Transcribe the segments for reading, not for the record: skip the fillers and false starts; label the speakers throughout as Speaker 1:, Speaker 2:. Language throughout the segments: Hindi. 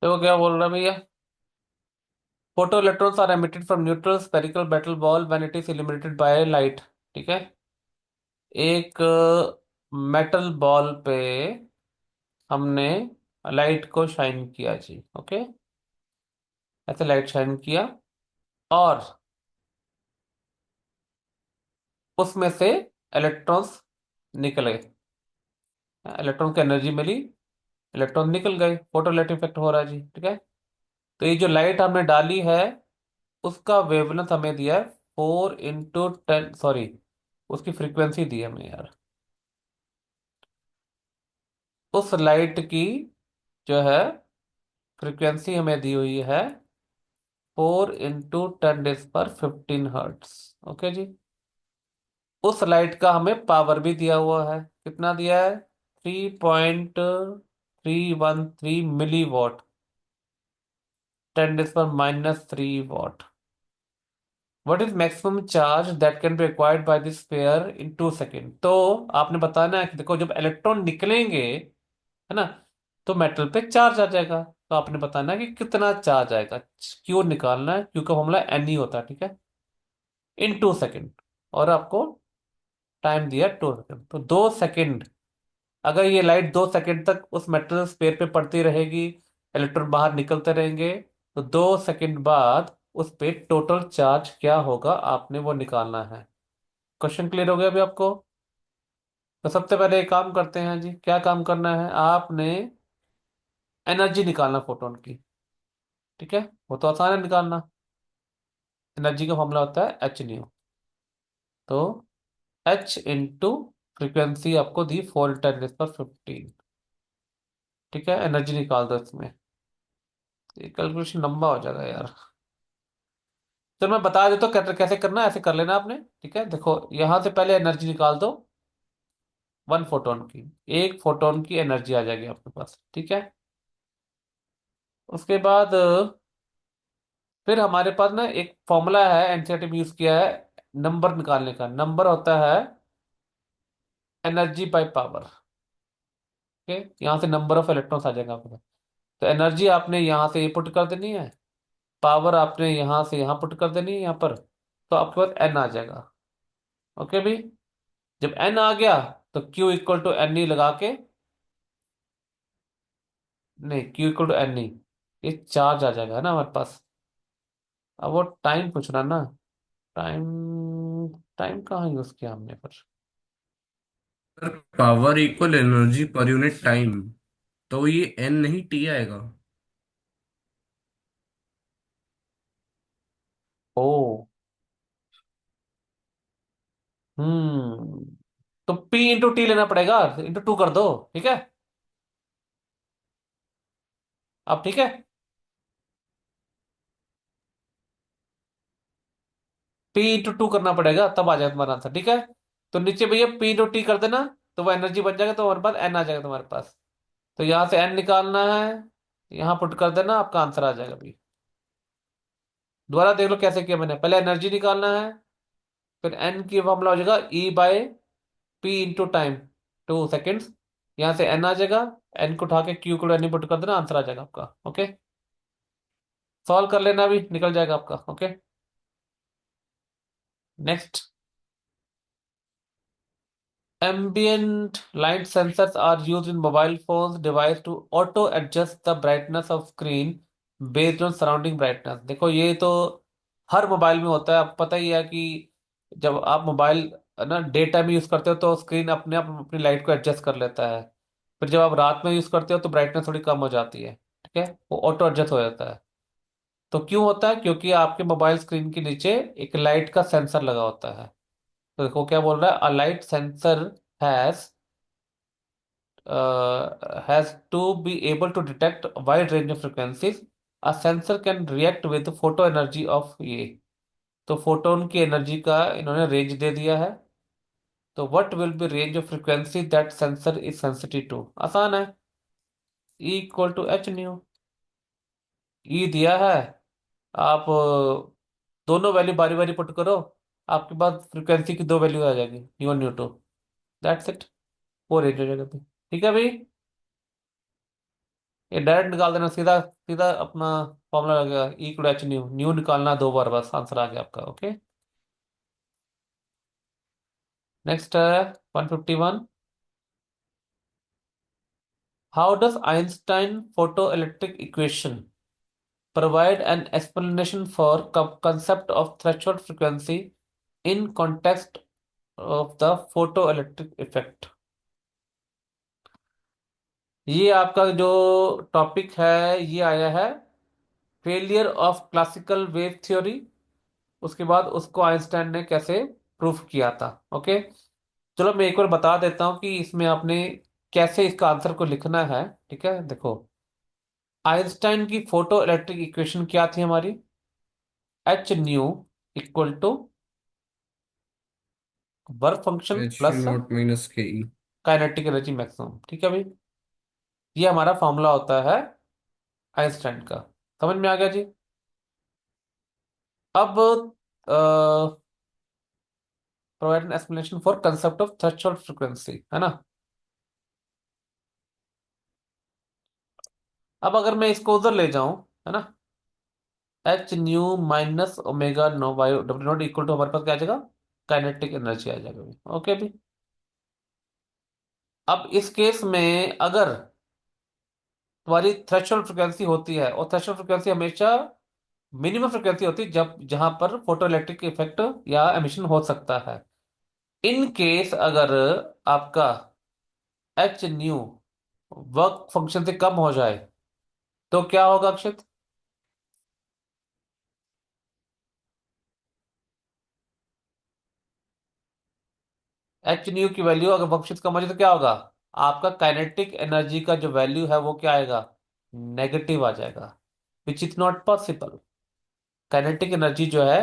Speaker 1: देखो क्या बोल रहा है भैया। Photo electrons are emitted from neutral spherical metal ball when it is illuminated by light. ठीक है। एक मेटल बॉल पे हमने लाइट को शाइन किया जी। ओके। ऐसे लाइट शाइन किया और उसमें से इलेक्ट्रॉन्स निकले। इलेक्ट्रॉन को एनर्जी मिली, इलेक्ट्रॉन निकल गए, फोटो इलेक्ट्रिक इफेक्ट हो रहा है जी। ठीक है। तो ये जो लाइट हमने डाली है उसका वेवलेंथ हमें दिया है 4 × 10, सॉरी उसकी फ्रीक्वेंसी दी है हमें यार। उस लाइट की जो है फ्रीक्वेंसी हमें दी हुई है 4 × 10⁻15 हर्ट्स। ओके जी। उस लाइट का हमें पावर भी दिया हुआ है। कितना दिया है? 3.313 milli watt 10⁻³ maximum charge that can be acquired by this pair in 2 second. तो आपने बताना है कि देखो जब इलेक्ट्रॉन निकलेंगे, है ना, तो मेटल पे चार्ज आ जाएगा। तो आपने बताना है कि कितना चार्ज आएगा। क्यू निकालना है, क्यू का फॉर्मूला एन ही होता है। ठीक है। इन 2 सेकेंड। और आपको टाइम दिया 2 सेकेंड, तो 2 सेकेंड। अगर ये लाइट 2 सेकेंड तक उस मेटल स्पेयर पे पड़ती रहेगी, इलेक्ट्रॉन बाहर निकलते रहेंगे, तो 2 सेकेंड बाद उस पे टोटल चार्ज क्या होगा आपने वो निकालना है। क्वेश्चन क्लियर हो गया अभी आपको? तो सबसे पहले एक काम करते हैं जी। क्या काम करना है? आपने एनर्जी निकालना फोटोन की। ठीक है। वो तो आसान है निकालना। एनर्जी का फॉर्मूला होता है H तो H इंटू फ्रीक्वेंसी आपको दी 4 × 10⁻15। ठीक है। एनर्जी निकाल दो इसमें। ये कैलकुलेशन लंबा हो जाएगा यार। चलो मैं बता देता हूँ कैसे कैसे करना है, ऐसे कर लेना आपने। ठीक है। देखो यहां से पहले एनर्जी निकाल दो। 1 फोटोन की, एक फोटोन की एनर्जी आ जाएगी आपके पास। ठीक है। उसके बाद फिर हमारे पास ना एक फॉर्मूला है, एनसीईआरटी में यूज किया है नंबर निकालने का। नंबर होता है एनर्जी बाय पावर। ओके। यहाँ से नंबर ऑफ इलेक्ट्रॉन्स आ जाएगा आपके पास। तो एनर्जी आपने यहाँ से पुट कर देनी है, पावर आपने यहाँ से यहाँ पुट कर देनी है यहाँ पर। तो आपके पास एन आ जाएगा। ओके भी। जब एन आ गया तो q equal to n e लगा के, नहीं q equal to n e, ये चार्ज आ जाएगा है ना हमारे पास। अब वो टाइम पूछ रहा ना। टाइम, टाइम कहाँ यूज किया हमने पर?
Speaker 2: Sir power equal energy per unit time, तो ये एन नहीं टी आएगा।
Speaker 1: ओ। हम्म। तो P इंटू टी लेना पड़ेगा, इंटू 2 कर दो। ठीक है। अब ठीक है। P × 2 करना पड़ेगा तब आ जाएगा तुम्हारा आंसर। ठीक है। तो नीचे भैया P × T कर देना, तो वो एनर्जी बन जाएगा, तो हमारे पास एन आ जाएगा तुम्हारे पास। तो यहाँ से एन निकालना है, यहाँ पुट कर देना, आपका आंसर आ जाएगा अभी। दोबारा देख लो कैसे किया मैंने। पहले एनर्जी निकालना है, फिर एन की फॉर्मूला हो जाएगा E/P × टाइम, 2 सेकेंड्स। यहाँ से एन आ जाएगा, एन को उठा के क्यू को एन पुट कर देना, आंसर आ जाएगा आपका। ओके। सॉल्व कर लेना, अभी निकल जाएगा आपका। Okay. Next. Ambient light sensors are used in mobile phones device to auto adjust the brightness of screen based on surrounding brightness। देखो ये तो हर मोबाइल में होता है। आपको पता ही है कि जब आप मोबाइल ना डे टाइम यूज करते हो तो स्क्रीन अपने आप अपनी लाइट को एडजस्ट कर लेता है। फिर जब आप रात में यूज करते हो तो ब्राइटनेस थोड़ी कम हो जाती है। ठीक है। वो ऑटो एडजस्ट हो जाता है। तो क्यों होता है? क्योंकि आपके मोबाइल स्क्रीन के नीचे एक लाइट का सेंसर लगा होता है। तो देखो क्या बोल रहा है, a light sensor has has to be able to detect a wide range of frequencies. A sensor can react with photo energy of ये। तो फोटोन की एनर्जी का इन्होंने रेंज दे दिया है। तो what will be range of frequency that sensor is sensitive to? आसान है। E = H ई दिया है। आप दोनों वैल्यू बारी बारी पुट करो, आपके पास फ्रीक्वेंसी की दो वैल्यू आ जाएगी, न्यू 1 न्यू 2। That's it. वो रेंज हो जाएगा। ठीक है भाई। ये डायरेक्ट निकाल देना, सीधा सीधा अपना फॉर्मूला लगेगा, इक्वल एच न्यू, न्यू निकालना दो बार, बस आंसर आ गया आपका। ओके, नेक्स्ट है 151। How does Einstein photo electric equation provide an explanation for concept of threshold frequency in context of the photoelectric effect? ये आपका जो टॉपिक है, ये आया है failure of classical wave theory, उसके बाद उसको आइंस्टाइन ने कैसे प्रूफ किया था। ओके, चलो मैं एक बार बता देता हूँ कि इसमें आपने कैसे इसका आंसर को लिखना है। ठीक है, देखो, आइंस्टाइन की फोटो इलेक्ट्रिक इक्वेशन क्या थी हमारी? H nu equal to work function
Speaker 2: h
Speaker 1: plus
Speaker 2: naught minus K E.
Speaker 1: Kinetic energy maximum. ठीक है भाई, ये हमारा फॉर्मूला होता है आइंस्टाइन का। समझ में आ गया जी? अब provide an explanation for concept of threshold frequency, है ना। अब अगर मैं इसको उधर ले जाऊं, है ना, h nu minus omega no by W naught equal to हमारे पास क्या आ जाएगा? काइनेटिक एनर्जी आ जाएगा भाई। ओके भी, अब इस केस में अगर तुम्हारी थ्रेशोल्ड फ्रीक्वेंसी होती है, और थ्रेशोल्ड फ्रीक्वेंसी हमेशा मिनिमम फ्रीक्वेंसी होती है जब जहां पर फोटो इलेक्ट्रिक इफेक्ट या एमिशन हो सकता है। इन केस अगर आपका एच न्यू वर्क फंक्शन से कम हो जाए तो क्या होगा अक्षित? एच न्यू की वैल्यू अगर वर्क फंक्शन से कम हो जाए तो क्या होगा? आपका काइनेटिक एनर्जी का जो वैल्यू है वो क्या आएगा? नेगेटिव आ जाएगा, which is not possible. Kinetic energy जो है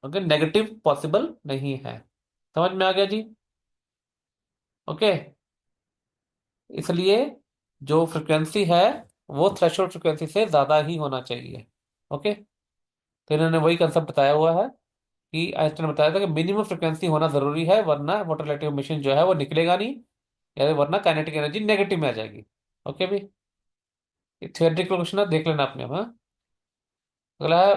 Speaker 1: अगर नेगेटिव पॉसिबल नहीं है। समझ में आ गया जी? ओके, इसलिए जो फ्रिक्वेंसी है वो थ्रेशोल्ड फ्रिक्वेंसी से ज्यादा ही होना चाहिए। ओके, तो इन्होंने वही कंसेप्ट बताया हुआ है कि आइंस्टाइन ने बताया था कि मिनिमम फ्रिक्वेंसी होना जरूरी है, वरना वाटर रिलेटिव मशीन जो है वो निकलेगा नहीं, या वरना काइनेटिक एनर्जी नेगेटिव में आ जाएगी। ओके भी, थियोरेटिकल क्वेश्चन है, देख लेना आपने। हाँ, अगला है,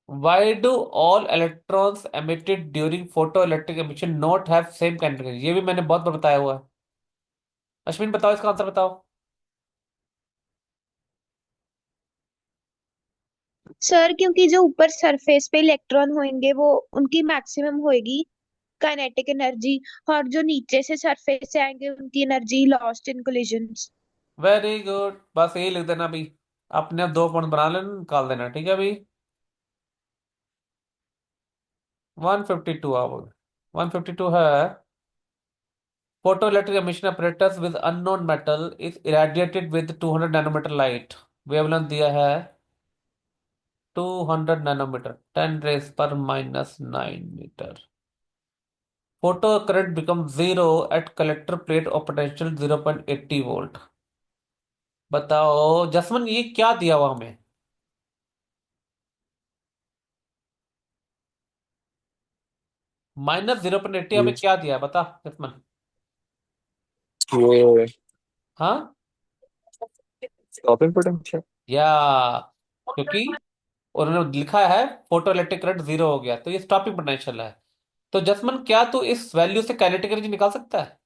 Speaker 1: why do all electrons emitted during photoelectric emission not have same kinetic energy? ये भी मैंने बहुत बार बताया हुआ है। अश्विन बताओ, इसका आंसर बताओ।
Speaker 3: सर क्योंकि जो ऊपर सरफेस पे इलेक्ट्रॉन होंगे वो उनकी मैक्सिमम होएगी काइनेटिक एनर्जी, और जो नीचे से सरफेस से आएंगे उनकी energy lost in collisions.
Speaker 1: Very good, बस यही लिख देना भाई। आपने अब 2 पॉइंट बना लेना, निकाल देना। ठीक है भाई, 152 आओ। 152 है, photoelectric emission apparatus with unknown metal is irradiated with 200 nanometer light। Wavelength दिया है 200 नैनोमीटर, 10 रेस पर minus 9 metre. Photo current become zero at collector plate और पोटेंशियल 0.80 वोल्ट। बताओ जसमन, ये क्या दिया हुआ हमें? माइनस 0.80 हमें क्या दिया है, बता जसमन।
Speaker 4: वो
Speaker 1: हाँ,
Speaker 4: स्टॉपिंग पोटेंशियल।
Speaker 1: या क्योंकि उन्होंने लिखा है फोटो इलेक्ट्रिक करंट जीरो हो गया तो ये स्टॉपिंग पोटेंशियल है। तो जसमन, क्या तू इस वैल्यू से काइनेटिक एनर्जी निकाल सकता है?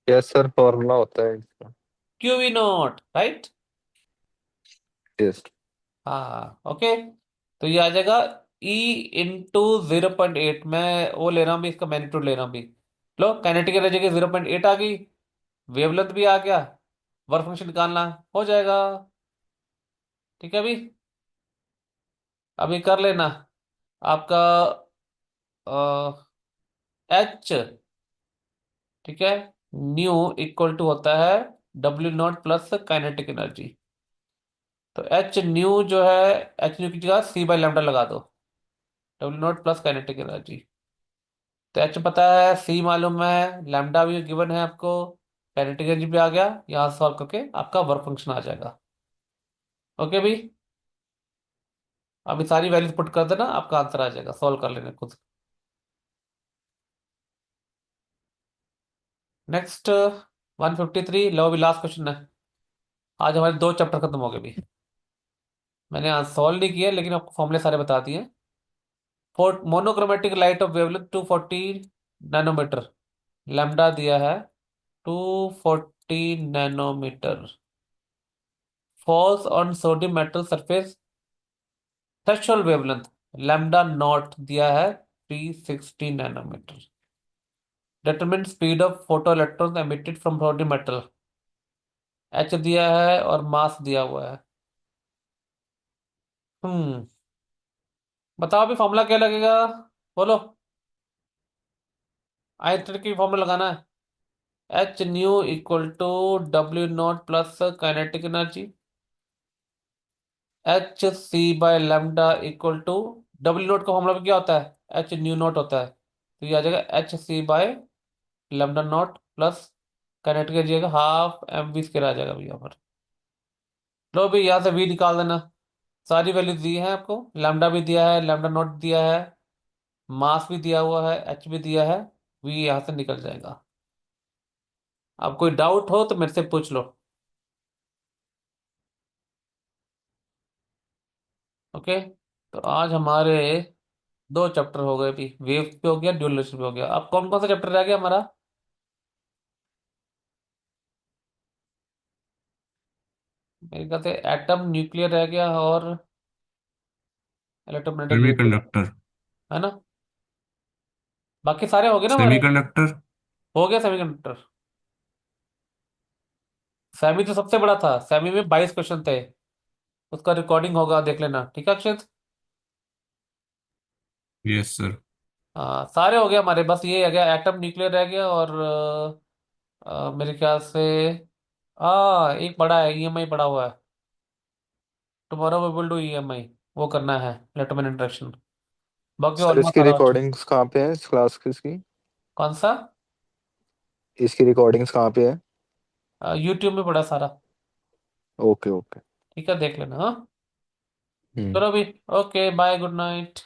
Speaker 4: यस सर, फॉर्मूला होता है इसका।
Speaker 1: Q V naught, right.
Speaker 4: Yes.
Speaker 1: हाँ, ओके, तो ये आ जाएगा E इंटू 0.8। मैं वो ले रहा हूँ भी, इसका मैग्नीट्यूड ले रहा हूँ भी। लो, काइनेटिक एनर्जी की 0.8 आ गई, वेवलेंथ भी आ गया, वर्क फंक्शन निकालना हो जाएगा। ठीक है अभी, अभी कर लेना आपका एच, ठीक है, न्यू इक्वल टू होता है W naught plus kinetic energy. तो एच न्यू जो है, एच न्यू की जगह सी बाई लैम्डा लगा दो, W naught plus kinetic energy. तो एच पता है, सी मालूम है, लैम्डा भी गिवन है आपको, काइनेटिक एनर्जी भी आ गया। यहाँ सॉल्व करके आपका वर्क फंक्शन आ जाएगा। ओके भाई, अभी सारी वैल्यूज पुट कर देना, आपका आंसर आ जाएगा, सॉल्व कर लेना खुद। नेक्स्ट 153, लो भी लास्ट क्वेश्चन है। आज हमारे 2 चैप्टर खत्म हो गए भी। मैंने आज सॉल्व नहीं किया लेकिन आपको फॉर्मूले सारे बता दिए। For monochromatic light of wavelength 240 nanometre, lambda दिया है 240 nanometre, falls on sodium metal surface, threshold wavelength lambda naught दिया है 360 nanometre. Determine speed of photo electron emitted from sodium metal, h दिया है और मास दिया हुआ है। हम्म बताओ अभी फॉर्मूला क्या लगेगा, बोलो। आयतन की फॉर्मूला लगाना है। H nu equal to W naught plus kinetic energy, h c by lambda equal to, W naught का फॉर्मूला भी क्या होता है, एच न्यू नॉट होता है, तो ये आ जाएगा h c by lambda naught plus kinetic energy का हाफ एम वी स्क्वायर आ जाएगा भैया यहाँ पर। लो भी यहाँ से वी निकाल देना। सारी वैल्यूज दी हैं आपको, लेमडा भी दिया है, लेमडा नॉट दिया है, मास भी दिया हुआ है, एच भी दिया है, वी यहाँ से निकल जाएगा। अब कोई डाउट हो तो मेरे से पूछ लो। ओके, तो आज हमारे 2 चैप्टर हो गए भी, वेव पे हो गया, ड्यूरेशन पे हो गया। अब कौन कौन सा चैप्टर रह गया हमारा। मेरे ख्याल से एटम न्यूक्लियर रह गया और इलेक्ट्रोमैग्नेटिक वेव,
Speaker 2: सेमीकंडक्टर।
Speaker 1: है ना। बाकी सारे हो गए ना हमारे।
Speaker 2: सेमीकंडक्टर।
Speaker 1: हो गया सेमीकंडक्टर। सेमी तो सबसे बड़ा था, सेमी में 22 क्वेश्चन थे। उसका रिकॉर्डिंग होगा, देख लेना, ठीक है अक्षित।
Speaker 2: Yes sir.
Speaker 1: हाँ सारे हो गए हमारे, बस ये आ गया एटम न्यूक्लियर रह गया और मेरे ख्याल से एक बड़ा है, ईएमआई पड़ा हुआ है। Tomorrow we will do EMI, वो करना है इलेक्ट्रोमैग्नेटिक इंटरेक्शन। बाकी
Speaker 4: सर
Speaker 1: ऑलमोस्ट
Speaker 4: इसकी
Speaker 1: सारा हो चुका।
Speaker 4: रिकॉर्डिंग्स कहाँ पे है इस क्लास की इसकी?
Speaker 1: कौन सा।
Speaker 4: इसकी रिकॉर्डिंग्स कहाँ पे है?
Speaker 1: यूट्यूब में पड़ा सारा।
Speaker 4: Okay okay.
Speaker 1: ठीक है, देख लेना हाँ।
Speaker 4: हम्म।
Speaker 1: चलो भी। Okay bye, good night.